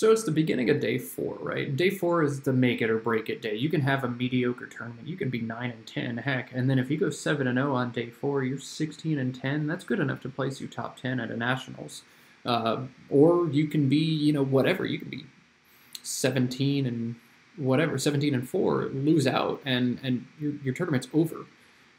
So it's the beginning of day 4, right? Day 4 is the make it or break it day. You can have a mediocre tournament. You can be 9-10, heck. And then if you go 7-0 on day 4, you're 16-10. That's good enough to place you top 10 at a nationals. Or you can be, you know, whatever. You can be 17 and whatever, 17-4, lose out, and your tournament's over.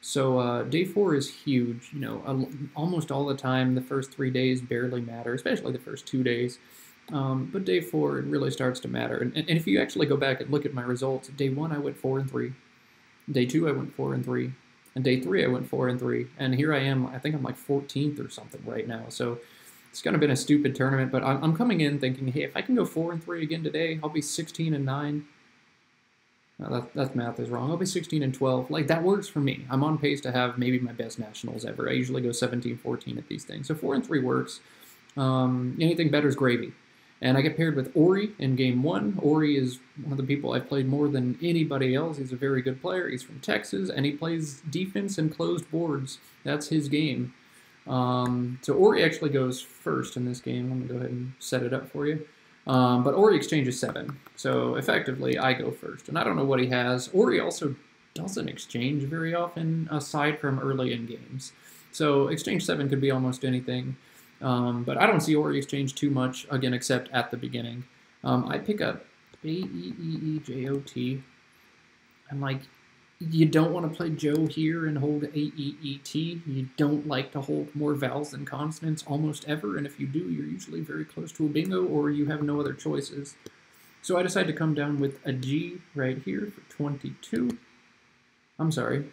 So day 4 is huge. You know, almost all the time, the first 3 days barely matter, especially the first 2 days. But day 4, it really starts to matter. And if you actually go back and look at my results, day 1 I went 4-3, day 2 I went 4-3, and day 3 I went 4-3. And here I am. I think I'm like 14th or something right now. So it's kind of been a stupid tournament. But I'm coming in thinking, hey, if I can go 4-3 again today, I'll be 16-9. No, that math is wrong. I'll be 16-12. Like, that works for me. I'm on pace to have maybe my best nationals ever. I usually go 17-14 at these things. So 4-3 works. Anything better is gravy. And I get paired with Orry in game 1. Orry is one of the people I've played more than anybody else. He's a very good player. He's from Texas, and he plays defense and closed boards. That's his game. So Orry actually goes first in this game. Let me go ahead and set it up for you. But Orry exchanges 7. So effectively, I go first. And I don't know what he has. Orry also doesn't exchange very often, aside from early in games. So exchange 7 could be almost anything. But I don't see Orry exchange too much, again, except at the beginning. I pick up A-E-E-E-J-O-T. I'm like, you don't want to play Joe here and hold A-E-E-T. You don't like to hold more vowels than consonants almost ever, and if you do, you're usually very close to a bingo, or you have no other choices. So I decided to come down with a G right here for 22. I'm sorry.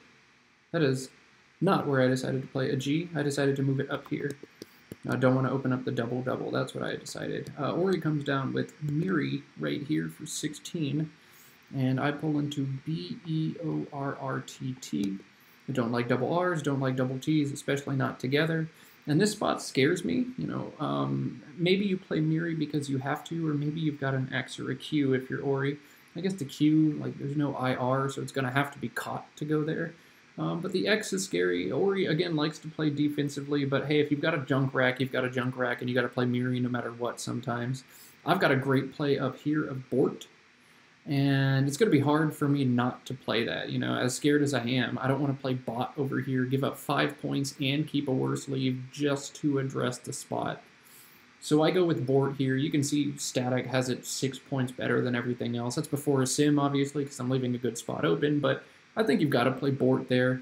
That is not where I decided to play a G. I decided to move it up here. I don't want to open up the double-double. That's what I decided. Orry comes down with Miri right here for 16. And I pull into B-E-O-R-R-T-T. I don't like double R's, don't like double T's, especially not together. And this spot scares me. You know, maybe you play Miri because you have to, or maybe you've got an X or a Q if you're Orry. I guess the Q, like, there's no IR, so it's going to have to be caught to go there. But the X is scary. Orry, again, likes to play defensively, but hey, if you've got a junk rack, you've got a junk rack, and you got to play Miri no matter what sometimes. I've got a great play up here of Bort, and it's going to be hard for me not to play that. You know, as scared as I am, I don't want to play Bot over here, give up 5 points, and keep a worse lead just to address the spot. So I go with Bort here. You can see Static has it 6 points better than everything else. That's before a sim, obviously, because I'm leaving a good spot open, but I think you've got to play Bort there.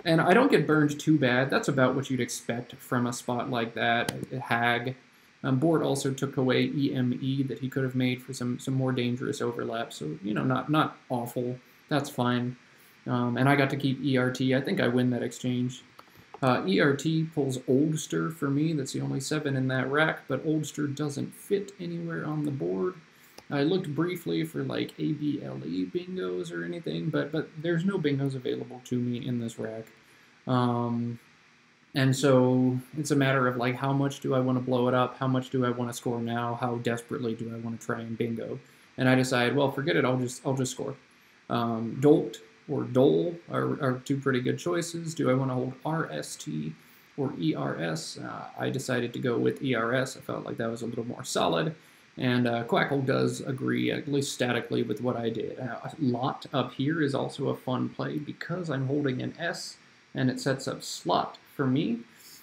And I don't get burned too bad. That's about what you'd expect from a spot like that. Hag. Bort also took away EME that he could have made for some more dangerous overlap. So, you know, not awful. That's fine. And I got to keep ERT. I think I win that exchange. ERT pulls Oldster for me. That's the only 7 in that rack, but Oldster doesn't fit anywhere on the board. I looked briefly for like ABLE bingos or anything, but there's no bingos available to me in this rack. And so it's a matter of like, how much do I want to blow it up? How much do I want to score now? How desperately do I want to try and bingo? And I decide, well, forget it. I'll just score. Dolt or Dole are 2 pretty good choices. Do I want to hold RST or ERS? I decided to go with ERS. I felt like that was a little more solid. And Quackle does agree, at least statically, with what I did. Lot up here is also a fun play because I'm holding an S, and it sets up slot for me.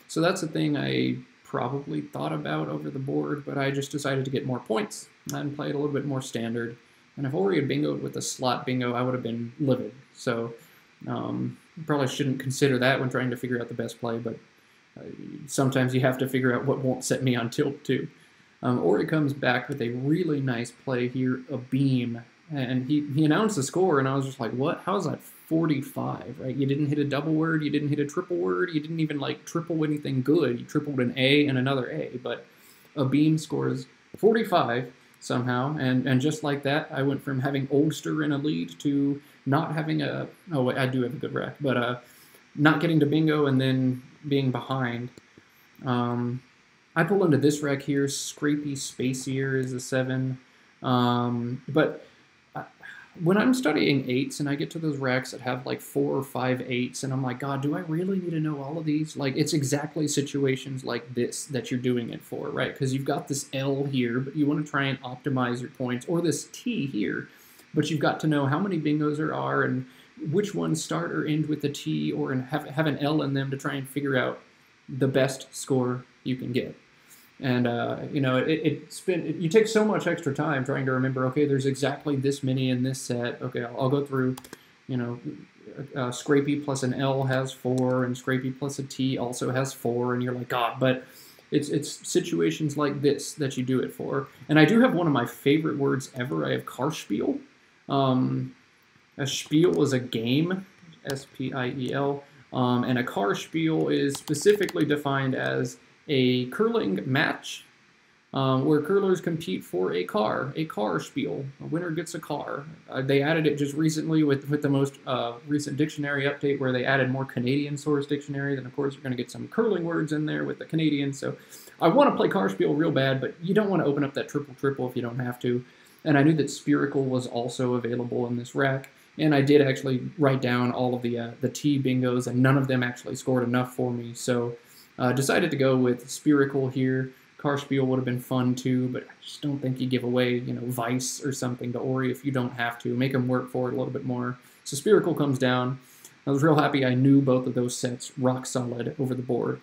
So that's a thing I probably thought about over the board, but I just decided to get more points and play it a little bit more standard. And if Orry had bingoed with a slot bingo, I would have been livid. So probably shouldn't consider that when trying to figure out the best play, but sometimes you have to figure out what won't set me on tilt too. Orry comes back with a really nice play here, a beam, and he announced the score, and I was just like, what? How is that 45, right? You didn't hit a double word, you didn't hit a triple word, you didn't even, like, triple anything good. You tripled an A and another A, but a beam scores 45 somehow, and just like that, I went from having Oldster in a lead to not having a, oh wait, I do have a good rack, but not getting to bingo and then being behind. I pull into this rack here. Scrapey Spacier is a 7. But when I'm studying eights and I get to those racks that have like 4 or 5 eights, and I'm like, God, do I really need to know all of these? Like, it's exactly situations like this that you're doing it for, right? Because you've got this L here, but you want to try and optimize your points, or this T here, but you've got to know how many bingos there are and which ones start or end with a T or have an L in them to try and figure out the best score you can get. And, you know, you take so much extra time trying to remember, okay, there's exactly this many in this set. Okay, I'll go through, you know, Scrapey plus an L has 4, and Scrapey plus a T also has 4, and you're like, God, but it's situations like this that you do it for. And I do have one of my favorite words ever. I have Karspiel. A spiel is a game, S-P-I-E-L, and a Karspiel is specifically defined as a curling match where curlers compete for a car spiel. A winner gets a car. They added it just recently with the most recent dictionary update where they added more Canadian source dictionaries, and of course you're going to get some curling words in there with the Canadian. So I want to play car spiel real bad, but you don't want to open up that triple if you don't have to. And I knew that spherical was also available in this rack, and I did actually write down all of the T bingos, and none of them actually scored enough for me, so decided to go with spherical here. Karspiel would have been fun too, but I just don't think you give away, you know, Vice or something to Orry if you don't have to. Make him work for it a little bit more. So spherical comes down. I was real happy I knew both of those sets rock solid over the board.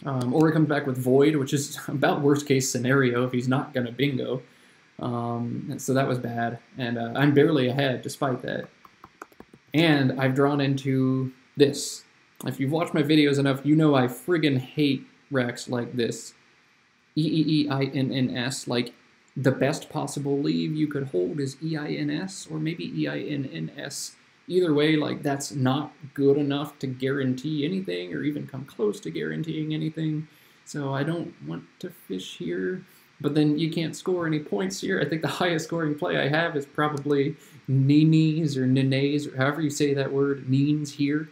Orry comes back with Void, which is about worst case scenario if he's not going to bingo. And so that was bad, and I'm barely ahead despite that. And I've drawn into this. If you've watched my videos enough, you know I friggin' hate racks like this. E-E-E-I-N-N-S, like the best possible leave you could hold is E-I-N-S or maybe E-I-N-N-S. Either way, like that's not good enough to guarantee anything or even come close to guaranteeing anything. So I don't want to fish here. But then you can't score any points here. I think the highest scoring play I have is probably Nini's or Nines, or however you say that word, Nines here.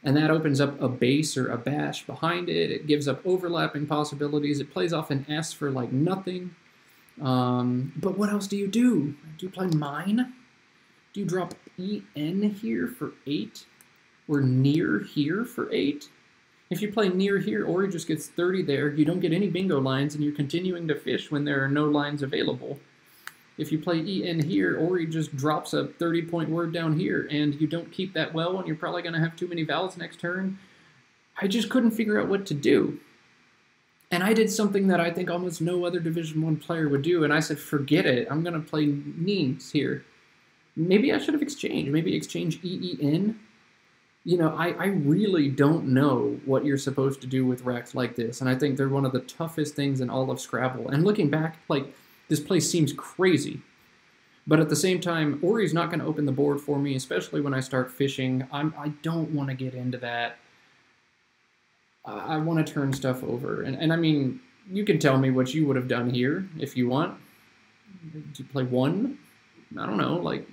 And that opens up a base or a bash behind it. It gives up overlapping possibilities. It plays off an S for like nothing. But what else do you do? Do you play mine? Do you drop EN here for 8? Or near here for 8? If you play near here, Orry just gets 30 there, you don't get any bingo lines, and you're continuing to fish when there are no lines available. If you play EN here, Orry just drops a 30-point word down here, and you don't keep that well, and you're probably going to have too many vowels next turn. I just couldn't figure out what to do. And I did something that I think almost no other Division I player would do, and I said, forget it, I'm going to play Nines here. Maybe I should have exchanged. Maybe exchange EEN. You know, I really don't know what you're supposed to do with racks like this, and I think they're one of the toughest things in all of Scrabble. And looking back, like, this place seems crazy. But at the same time, Orry's not going to open the board for me, especially when I start fishing. I don't want to get into that. I want to turn stuff over. And I mean, you can tell me what you would have done here if you want. Do you play 1? I don't know, like...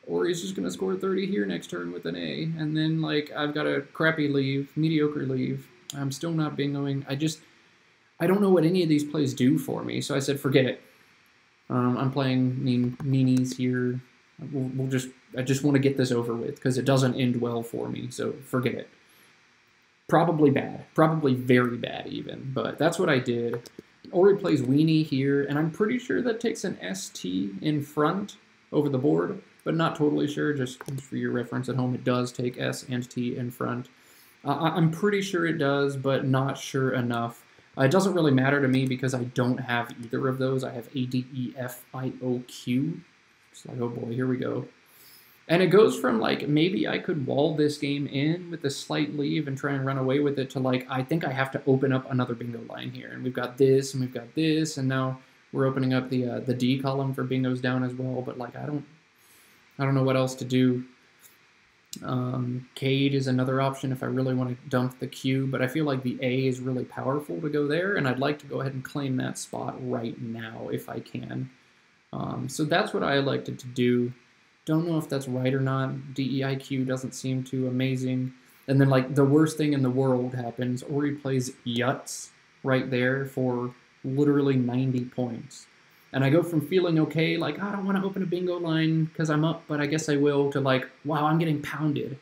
Orry's just going to score 30 here next turn with an A, and then, like, I've got a crappy leave, mediocre leave. I'm still not bingoing. I don't know what any of these plays do for me, so I said, forget it. I'm playing Nini's here. I just want to get this over with, because it doesn't end well for me, so forget it. Probably bad. Probably very bad, even, but that's what I did. Orry plays Weenie here, and I'm pretty sure that takes an ST in front over the board, but not totally sure. Just for your reference at home, it does take S and T in front. I'm pretty sure it does, but not sure enough. It doesn't really matter to me because I don't have either of those. I have A, D, E, F, I, O, Q. It's like, oh boy, here we go. And it goes from, like, maybe I could wall this game in with a slight leave and try and run away with it to, like, I think I have to open up another bingo line here. And we've got this, and we've got this, and now we're opening up the D column for bingos down as well. But, like, I don't know what else to do. Cade is another option if I really want to dump the Q, but I feel like the A is really powerful to go there, and I'd like to go ahead and claim that spot right now if I can. So that's what I elected to do. Don't know if that's right or not. DEIQ doesn't seem too amazing. And then, like, the worst thing in the world happens. Orry plays Yuts right there for literally 90 points. And I go from feeling okay, like, oh, I don't want to open a bingo line because I'm up, but I guess I will, to like, wow, I'm getting pounded.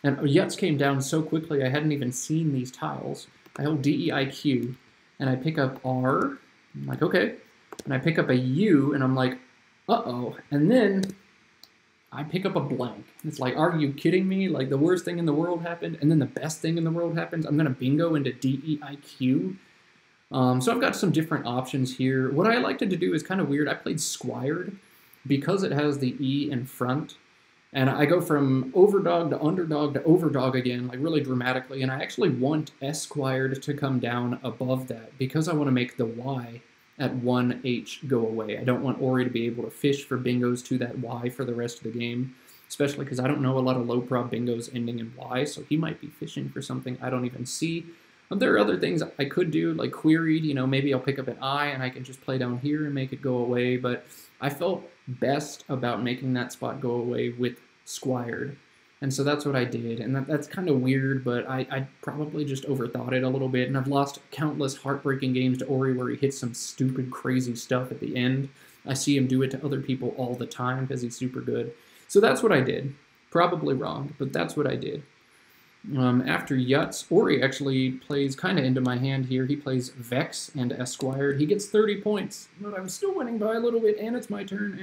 And Yuts came down so quickly I hadn't even seen these tiles. I hold D-E-I-Q, and I pick up R. I'm like, okay. And I pick up a U, and I'm like, uh-oh. And then I pick up a blank. It's like, are you kidding me? Like, the worst thing in the world happened, and then the best thing in the world happens. I'm going to bingo into D-E-I-Q. So I've got some different options here. What I elected to do is kind of weird. I played Squired because it has the E in front. And I go from overdog to underdog to overdog again, like really dramatically. And I actually want Esquired to come down above that because I want to make the Y at 1H go away. I don't want Orry to be able to fish for bingos to that Y for the rest of the game, especially because I don't know a lot of low prop bingos ending in Y, so he might be fishing for something I don't even see. There are other things I could do, like queried, you know, maybe I'll pick up an I and I can just play down here and make it go away, but I felt best about making that spot go away with Squired. And so that's what I did, and that's kind of weird, but I probably just overthought it a little bit, and I've lost countless heartbreaking games to Orry where he hits some stupid, crazy stuff at the end. I see him do it to other people all the time because he's super good. So that's what I did. Probably wrong, but that's what I did. After Yuts, Orry actually plays kind of into my hand here. He plays Vex and Esquired. He gets 30 points, but I'm still winning by a little bit, and it's my turn,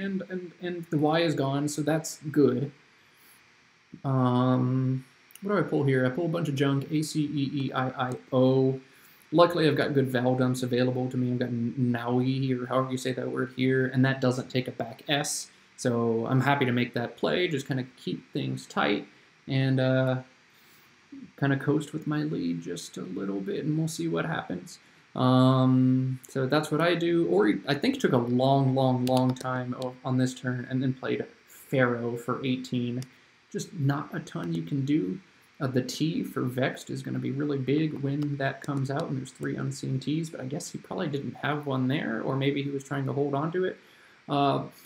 and the Y is gone, so that's good. What do I pull here? I pull a bunch of junk, A, C, E, E, I, I, O. Luckily, I've got good vowel dumps available to me. I've got Nowie, or however you say that word here, and that doesn't take a back S, so I'm happy to make that play, just kind of keep things tight, and kind of coast with my lead just a little bit, and we'll see what happens. So that's what I do. Orry, I think, took a long time on this turn, and then played Pharaoh for 18. Just not a ton you can do. The T for Vexed is going to be really big when that comes out, and there's 3 unseen T's, but I guess he probably didn't have one there, or maybe he was trying to hold on to it.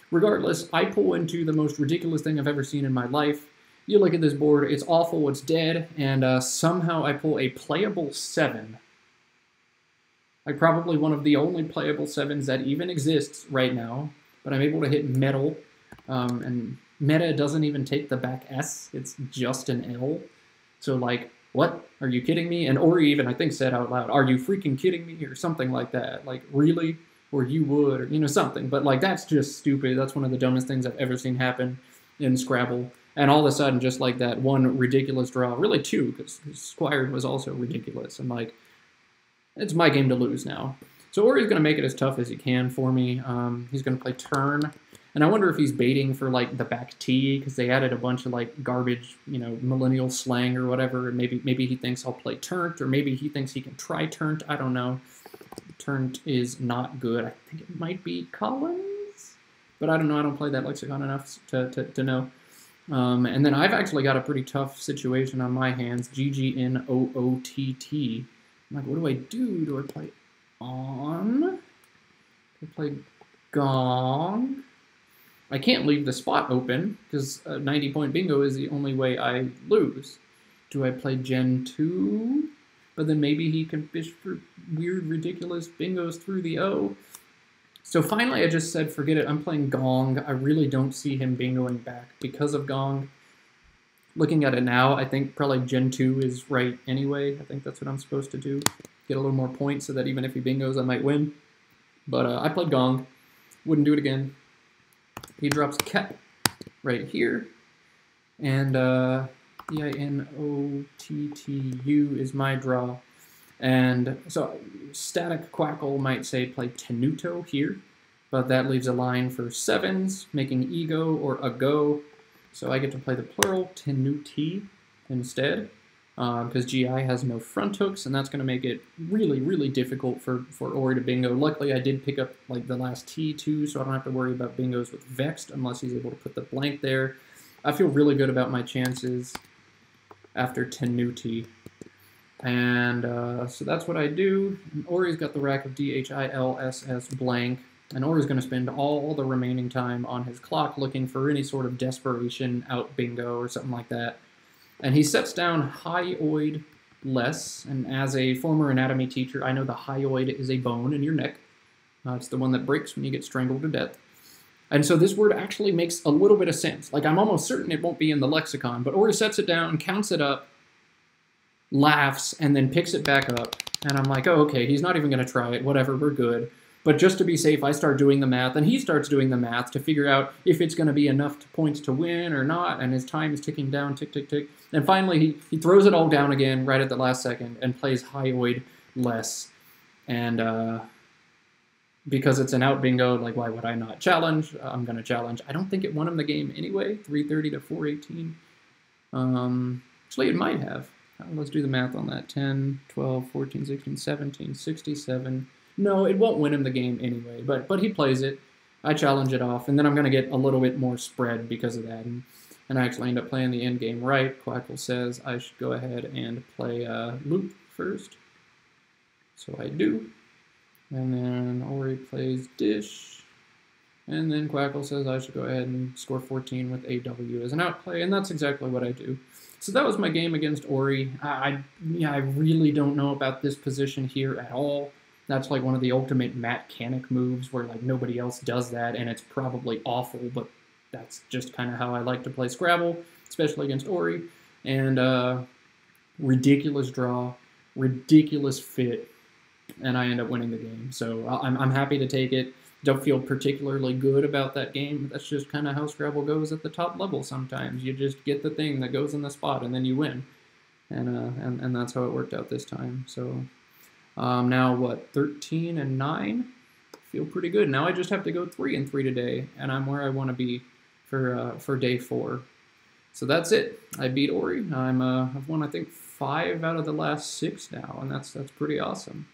Regardless, I pull into the most ridiculous thing I've ever seen in my life. You look at this board, it's awful, it's dead, and somehow I pull a playable 7. Like probably one of the only playable 7s that even exists right now, but I'm able to hit metal, and meta doesn't even take the back S, it's just an L. So like, what? Are you kidding me? And Orry even, I think, said out loud, are you freaking kidding me? Or something like that. Like, really? Or you would, or, you know, something. But like, that's just stupid. That's one of the dumbest things I've ever seen happen in Scrabble. And all of a sudden, just like that, one ridiculous draw, really 2, because Squired was also ridiculous. And like, it's my game to lose now. So Orry's going to make it as tough as he can for me. He's going to play turn. And I wonder if he's baiting for like the back T, because they added a bunch of like garbage, you know, millennial slang or whatever. And maybe he thinks I'll play turnt, or maybe he thinks he can try turnt. I don't know. Turnt is not good. I think it might be Collins, but I don't know. I don't play that Lexicon enough to know. And then I've actually got a pretty tough situation on my hands. GGNOOTT. I'm like, what do I do? Do I play on? Do I play gong? I can't leave the spot open, because a 90-point bingo is the only way I lose. Do I play Gen 2? But then maybe he can fish for weird, ridiculous bingos through the O. So finally I just said, forget it, I'm playing gong. I really don't see him bingoing back because of gong. Looking at it now, I think probably Gen 2 is right anyway. I think that's what I'm supposed to do. Get a little more points so that even if he bingos, I might win. But I played gong. Wouldn't do it again. He drops Kep right here. And EINOTTU is my draw. And so Static Quackle might say play Tenuto here, but that leaves a line for 7s, making ego or a go. So I get to play the plural Tenuti instead, because GI has no front hooks, and that's going to make it really difficult for Orry to bingo. Luckily, I did pick up like the last T too, so I don't have to worry about bingos with Vexed unless he's able to put the blank there. I feel really good about my chances after Tenuti. And so that's what I do. And Orry's got the rack of DHILSS blank, and Orry's going to spend all the remaining time on his clock looking for any sort of desperation out bingo or something like that. And he sets down hyoid less, and as a former anatomy teacher, I know the hyoid is a bone in your neck. It's the one that breaks when you get strangled to death. And so this word actually makes a little bit of sense. Like, I'm almost certain it won't be in the lexicon, but Orry sets it down, counts it up, laughs, and then picks it back up. And I'm like, oh, okay, he's not even going to try it. Whatever, we're good. But just to be safe, I start doing the math, and he starts doing the math to figure out if it's going to be enough points to win or not, and his time is ticking down, tick, tick, tick. And finally, he throws it all down again right at the last second and plays hyoid less. And because it's an out bingo, like, why would I not challenge? I'm going to challenge. I don't think it won him the game anyway, 330 to 418. Actually, it might have. Let's do the math on that. 10, 12, 14, 16, 17, 67. No, it won't win him the game anyway, but he plays it. I challenge it off, and then I'm going to get a little bit more spread because of that. And I actually end up playing the end game right. Quackle says I should go ahead and play loop first. So I do. And then Orry plays dish. And then Quackle says I should go ahead and score 14 with AW as an outplay, and that's exactly what I do. So that was my game against Orry. I really don't know about this position here at all. That's like one of the ultimate Matt Canick moves where like nobody else does that, and it's probably awful, but that's just kind of how I like to play Scrabble, especially against Orry. And ridiculous draw, ridiculous fit, and I end up winning the game. So I'm happy to take it. Don't feel particularly good about that game. That's just kind of how Scrabble goes at the top level sometimes. You just get the thing that goes in the spot, and then you win. And that's how it worked out this time. So now, what, 13 and 9? Feel pretty good. Now I just have to go 3 and 3 today, and I'm where I want to be for day 4. So that's it. I beat Orry. I've won, I think, 5 out of the last 6 now, and that's pretty awesome.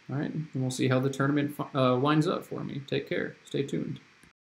All right, and we'll see how the tournament winds up for me. Take care. Stay tuned.